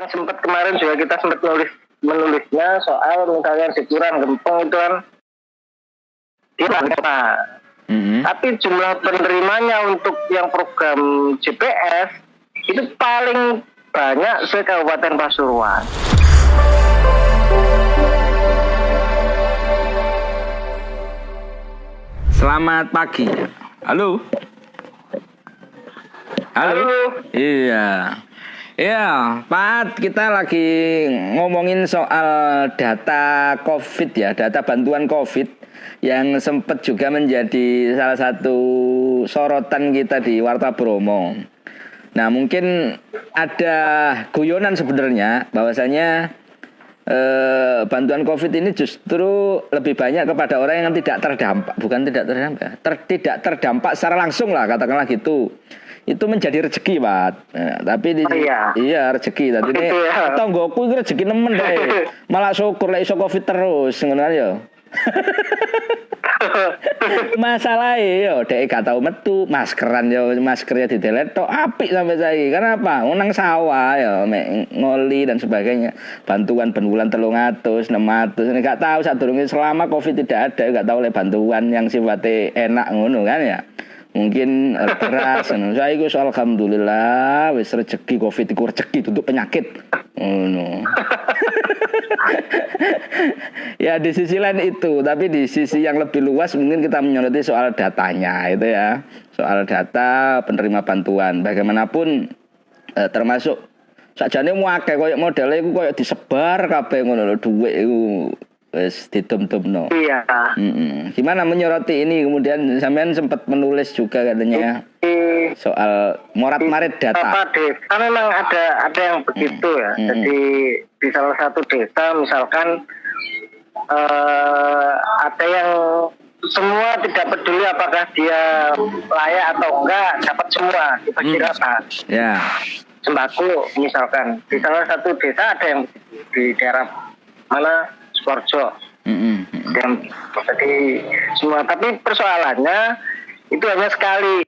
yang sempat kemarin juga kita sempat menulisnya soal misalnya di Kurang Gempong itu kan dia tapi jumlah penerimanya untuk yang program JPS itu paling banyak se Kabupaten Pasuruan. Selamat pagi. Halo. Iya. Iya, Pak, kita lagi ngomongin soal data COVID ya, data bantuan COVID yang sempat juga menjadi salah satu sorotan kita di Warta Bromo. Nah, mungkin ada guyonan sebenarnya bahwasanya bantuan COVID ini justru lebih banyak kepada orang yang tidak terdampak, tidak terdampak secara langsung lah, katakanlah gitu. Itu menjadi rezeki, Pak. Nah, tapi iya rezeki. Tadi ini tonggoku itu rezeki nemen deh. Malah syukur lah iso COVID terus, ngono ya. Masalahnya yo dek gak tau metu, maskernya didelet tok apik sampai saiki. Kenapa? Nang sawah ya ngoli dan sebagainya. Bantuan ben bulan 300, 600. Nek gak tahu sadurunge selama Covid tidak ada, gak tahu oleh bantuan yang sifatnya enak ngono kan ya. Mungkin beras ngono. Saiki wis alhamdulillah wis rezeki Covid iku rezeki untuk penyakit. Ngono. Ya di sisi lain itu, tapi di sisi yang lebih luas mungkin kita menyoroti soal datanya itu ya, soal data penerima bantuan. Bagaimanapun termasuk sakjane muake koyo modele iku koyo disebar kabeh ngono lho, dhuwit iku wis didom-domno. Iya. Gimana menyoroti ini? Kemudian sampean sempat menulis juga katanya soal morat-marit data. Apa desa memang ada yang begitu ya. Jadi di salah satu desa misalkan ada yang semua tidak peduli apakah dia layak atau enggak dapat semua dibagi rata. Ya. Sembako misalkan di salah satu desa ada yang di daerah mana Sukoharjo. Jadi semua, tapi persoalannya itu hanya sekali.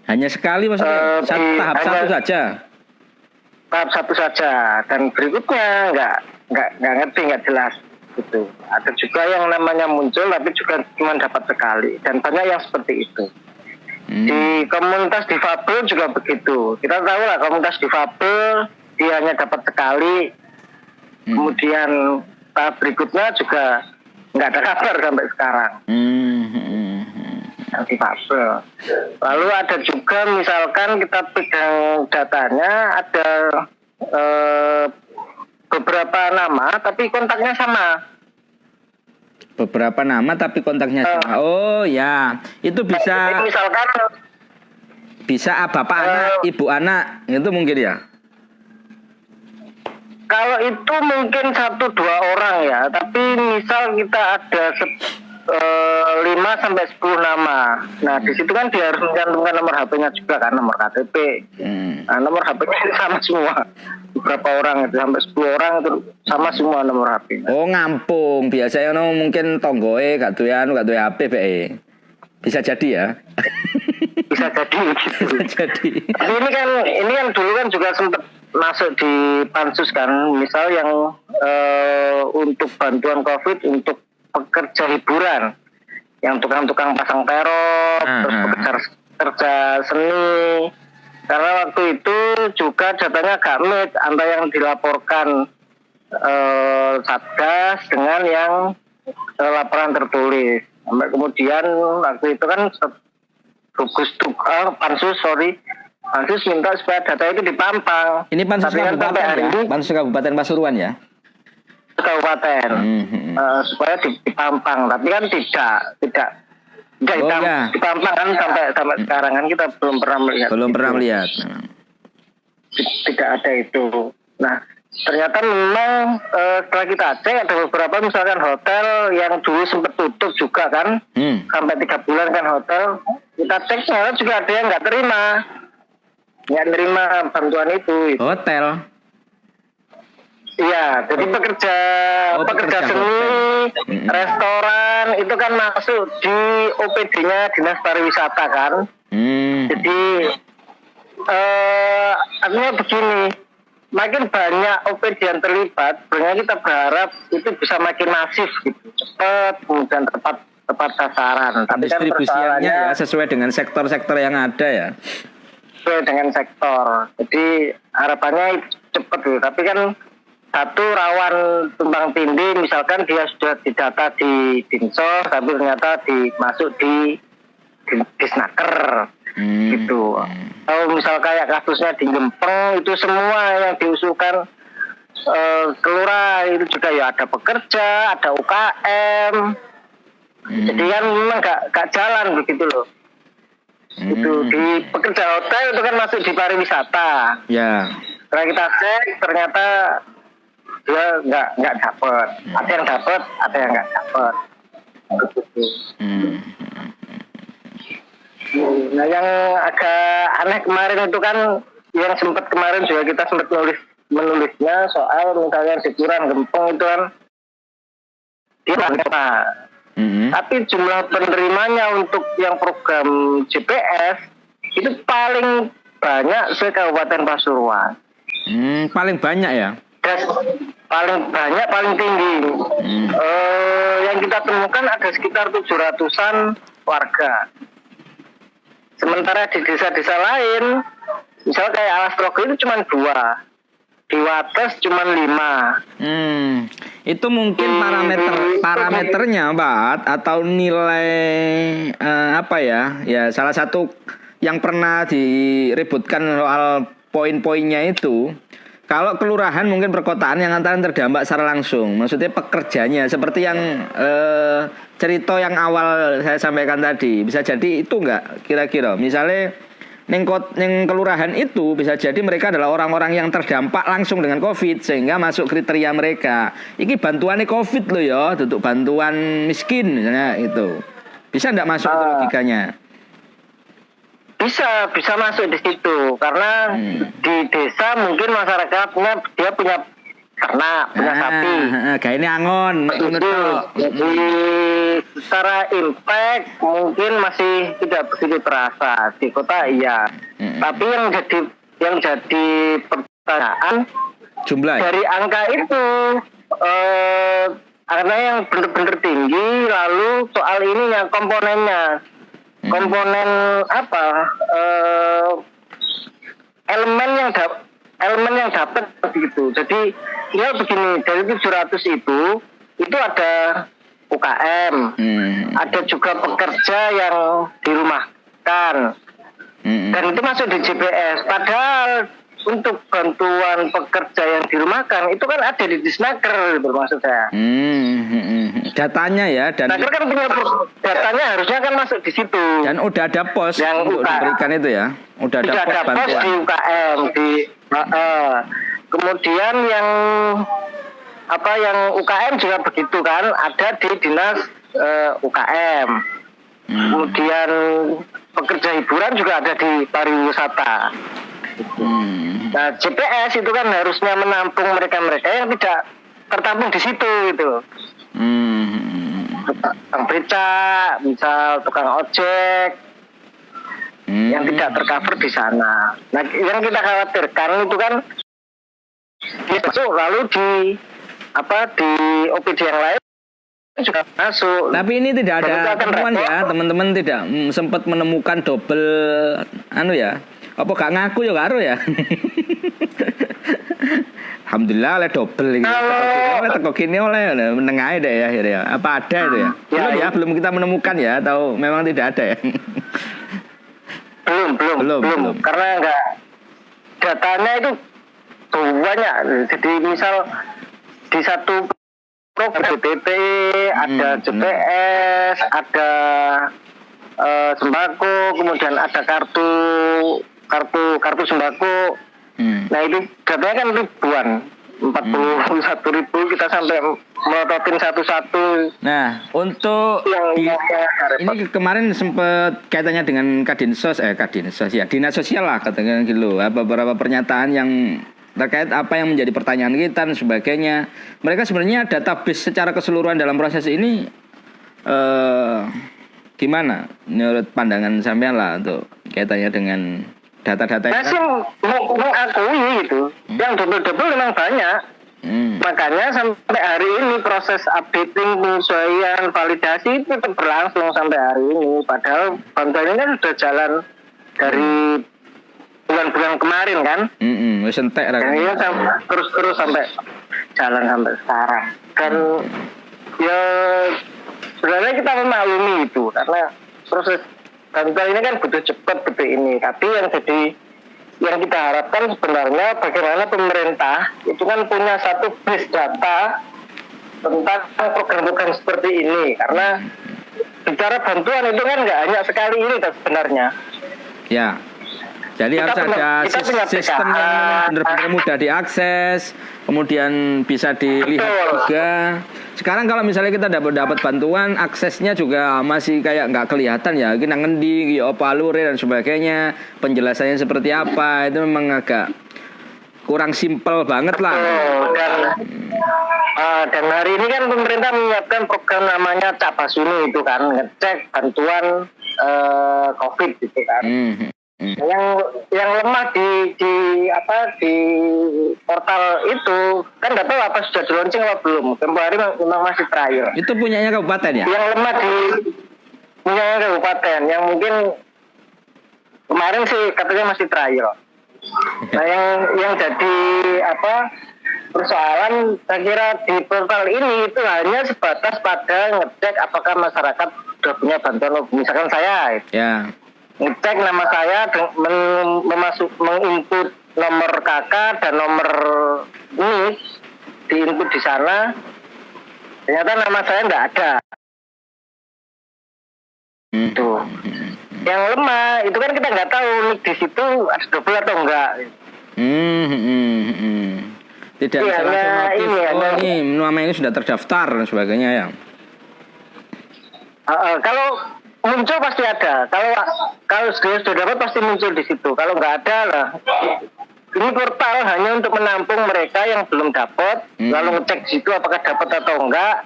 Hanya sekali maksudnya tahap satu saja. Tahap satu saja dan berikutnya nggak ngerti, nggak jelas gitu. Ada juga yang namanya muncul tapi juga cuma dapat sekali dan banyak yang seperti itu. Di komunitas difabel juga begitu. Kita tahu lah komunitas difabel dia hanya dapat sekali. Kemudian tahap berikutnya juga nggak ada kabar sampai sekarang. Difabel. Lalu ada juga misalkan kita pegang datanya ada beberapa nama tapi kontaknya sama. Beberapa nama tapi kontaknya sama. Oh ya, itu bisa. Misalkan bisa bapak anak, ibu anak, itu mungkin ya. Kalau itu mungkin 1-2 orang ya, tapi misal kita ada 5-10 nama. Nah di situ kan dia harus mencantumkan nomor HP-nya juga kan, nomor KTP. Nah, nomor HP-nya sama semua. Beberapa orang itu sampai 10 orang itu sama semua nomor HP. Oh ngampung, biasanya mungkin tonggoe gak duwe HP BE. Bisa jadi ya. Bisa jadi gitu. Bisa jadi. Tapi ini kan dulu kan juga sempat masuk di pansus kan, misal yang untuk bantuan COVID untuk pekerja hiburan, yang tukang-tukang pasang terop, terus pekerja seni. Karena waktu itu juga datanya gamit antara yang dilaporkan Satgas dengan yang laporan tertulis. Sampai kemudian waktu itu kan Pansus minta supaya data itu dipampang. Ini Pansus Kabupaten ya? Pansus Kabupaten Pasuruan ya? Kabupaten. Supaya dipampang. Tapi kan tidak dipampang kan sampai sekarang kan kita belum pernah melihat. Tidak ada itu. Nah, ternyata memang setelah kita cek ada beberapa misalkan hotel yang dulu sempat tutup juga kan. Sampai 3 bulan kan hotel. Kita cek ternyata juga ada yang nggak terima bantuan itu. Hotel. Iya, jadi pekerja seni, restoran itu kan masuk di OPD-nya Dinas Pariwisata kan. Jadi artinya begini, makin banyak OPD yang terlibat, sebenarnya kita berharap itu bisa makin masif gitu, cepat kemudian tepat sasaran. Tapi kan distribusiannya ya sesuai dengan sektor-sektor yang ada ya. Sesuai dengan sektor. Jadi harapannya itu cepat gitu. Tapi kan satu rawan tumbang tindih, misalkan dia sudah didata di Dinsos, tapi ternyata masuk di Disnaker. Gitu. Atau misal kayak kasusnya di Gempeng, itu semua yang diusulkan kelurahan itu juga ya ada pekerja, ada UKM. Jadi kan memang gak jalan begitu loh. Itu di pekerja hotel itu kan masuk di pariwisata. Ya. Setelah kita cek ternyata dia nggak dapat. Ada yang dapat, ada yang nggak dapat. Begitu. Nah yang agak aneh kemarin itu kan yang kemarin juga kita sempat menulisnya soal misalnya di Kelurahan Gempeng itu kan dia tapi jumlah penerimanya untuk yang program JPS itu paling banyak se-Kabupaten Pasuruan. Paling banyak ya? Paling banyak, paling tinggi. Yang kita temukan ada sekitar 700-an warga. Sementara di desa-desa lain, misal kayak Alas Trogo itu cuma 2, di Wates cuma 5. Itu mungkin parameternya Pak, atau nilai apa ya? Ya salah satu yang pernah diributkan soal poin-poinnya itu. Kalau kelurahan mungkin perkotaan yang antara terdampak secara langsung, maksudnya pekerjanya seperti yang cerita yang awal saya sampaikan tadi, bisa jadi itu enggak kira-kira. Misalnya neng kelurahan itu bisa jadi mereka adalah orang-orang yang terdampak langsung dengan COVID sehingga masuk kriteria mereka. Iki bantuannya COVID loh ya, untuk bantuan miskin misalnya itu. Bisa enggak masuk itu logikanya? Bisa masuk di situ karena di desa mungkin masyarakatnya dia punya ternak, punya sapi. Kayak ini angon. Jadi secara impact mungkin masih tidak begitu terasa di kota iya. Tapi yang jadi pertanyaan jumlah dari angka itu karena yang benar-benar tinggi, lalu soal ini yang komponennya. Komponen apa elemen yang dapat begitu. Jadi ya begini, dari 700 itu ada UKM, ada juga pekerja yang dirumahkan, dan itu masuk di JPS. Padahal untuk bantuan pekerja yang dirumahkan itu kan ada di Disnaker, maksud saya. Datanya ya, dan Disnaker kan punya datanya harusnya kan masuk di situ. Dan udah ada pos yang untuk diberikan itu ya. Udah ada pos di UKM kemudian yang UKM juga begitu kan, ada di dinas UKM. Kemudian pekerja hiburan juga ada di pariwisata. Nah, JPS itu kan harusnya menampung mereka-mereka yang tidak tertampung di situ gitu. Tukang becak, misal tukang ojek yang tidak tercover di sana. Nah, yang kita khawatirkan itu kan masuk lalu di OPD yang lain juga masuk. Tapi ini tidak ada temuan ya, teman-teman tidak sempat menemukan double ya. Apa gak ngaku ya karo ya? Alhamdulillah oleh double gitu. Teko kini oleh menengah deh ya. Apa ada itu ya? Belum kita menemukan ya, atau memang tidak ada ya? Belum. Karena enggak, datanya itu banyak. Jadi misal di satu program BPP ada JPS, ada sembako, kemudian ada kartu sembako. Nah itu datanya kan ribuan, 41.000 kita sampai melototin satu-satu. Nah untuk ini kemarin sempat kaitannya dengan Kadinsos ya, dinas sosial lah katanya gitu. Beberapa pernyataan yang terkait apa yang menjadi pertanyaan kita dan sebagainya. Mereka sebenarnya database secara keseluruhan dalam proses ini gimana menurut pandangan sampean lah untuk kaitannya dengan data-data saya sih mengakui itu. Yang double-double memang banyak. Makanya sampai hari ini proses updating, penyesuaian, validasi itu tetap berlangsung sampai hari ini. Padahal bantuan ini kan sudah jalan dari bulan-bulan kemarin kan. Wis entek lah. Ya, terus sampai jalan sampai sekarang. Dan ya sebenarnya kita memaklumi itu karena proses bantuan ini kan butuh cepat butuh ini. Tapi yang kita harapkan sebenarnya bagaimana pemerintah itu kan punya satu base data tentang program-program seperti ini, karena bicara bantuan itu kan nggak hanya sekali ini sebenarnya. Ya, jadi harus ada sistem yang benar-benar mudah diakses, kemudian bisa dilihat juga. Sekarang kalau misalnya kita dapat bantuan, aksesnya juga masih kayak nggak kelihatan ya, kita ngendi, apa alur dan sebagainya, penjelasannya seperti apa, itu memang agak kurang simpel banget lah. Dan hari ini kan pemerintah menyiapkan program namanya Cak Basuni itu kan, ngecek bantuan COVID gitu kan. Yang lemah di portal itu kan nggak tahu apa sudah di-launching apa belum. Tempo hari memang masih trial. Itu punyanya kabupaten ya? Yang lemah punyanya kabupaten, yang mungkin kemarin sih katanya masih trial. Nah yang jadi persoalan saya kira di portal ini itu hanya sebatas pada ngecek apakah masyarakat sudah punya bantuan. Misalkan saya. Ya. Ngecek nama saya, menginput nomor KK dan nomor NIK, diinput di sana, ternyata nama saya nggak ada. Itu. Yang lemah itu kan kita nggak tahu NIK di situ ada double atau enggak. Tidak bisa langsung notif. Ini nama ini sudah terdaftar dan sebagainya ya. Kalau muncul pasti ada. Kalau sudah dapat pasti muncul di situ. Kalau nggak ada lah. Ini portal hanya untuk menampung mereka yang belum dapat, lalu ngecek situ apakah dapat atau enggak,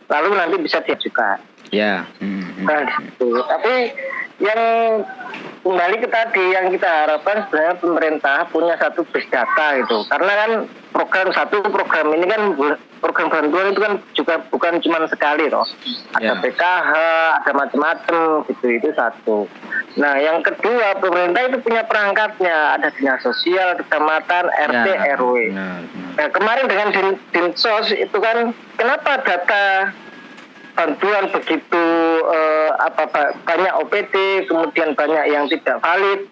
lalu nanti bisa diajukan. Ya. Nah, gitu. Tapi yang kembali ke tadi yang kita harapkan sebenarnya pemerintah punya satu base data gitu. Karena kan program ini kan program bantuan itu kan juga bukan cuma sekali loh. Ada PKH, ada macam-macam gitu, itu satu. Nah, yang kedua pemerintah itu punya perangkatnya, ada dinas sosial, kecamatan, RT, RW. Nah, kemarin dengan Dinsos itu kan kenapa data bantuan begitu banyak OPD, kemudian banyak yang tidak valid.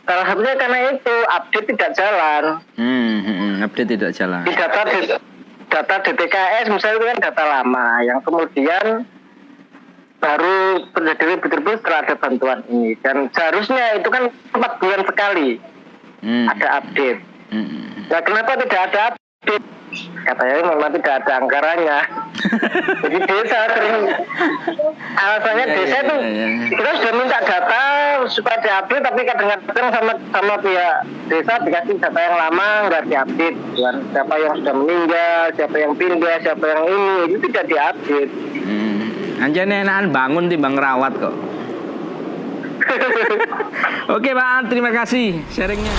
Salah satunya karena itu update tidak jalan. Update tidak jalan. Di data DTKS misalnya itu kan data lama yang kemudian baru terjadi betul-betul setelah ada bantuan ini, dan seharusnya itu kan 4 bulan sekali ada update. Nah, kenapa tidak ada update? Katanya memang tidak ada anggarannya. Jadi desa sering alasannya desa itu kita sudah minta data supaya diupdate, tapi kadang-kadang sama pihak desa dikasih data yang lama nggak diupdate. Siapa yang sudah meninggal, siapa yang pindah, siapa yang ini, itu tidak diupdate. Anjane enakan bangun timbang ngerawat kok. Oke Pak, terima kasih sharingnya.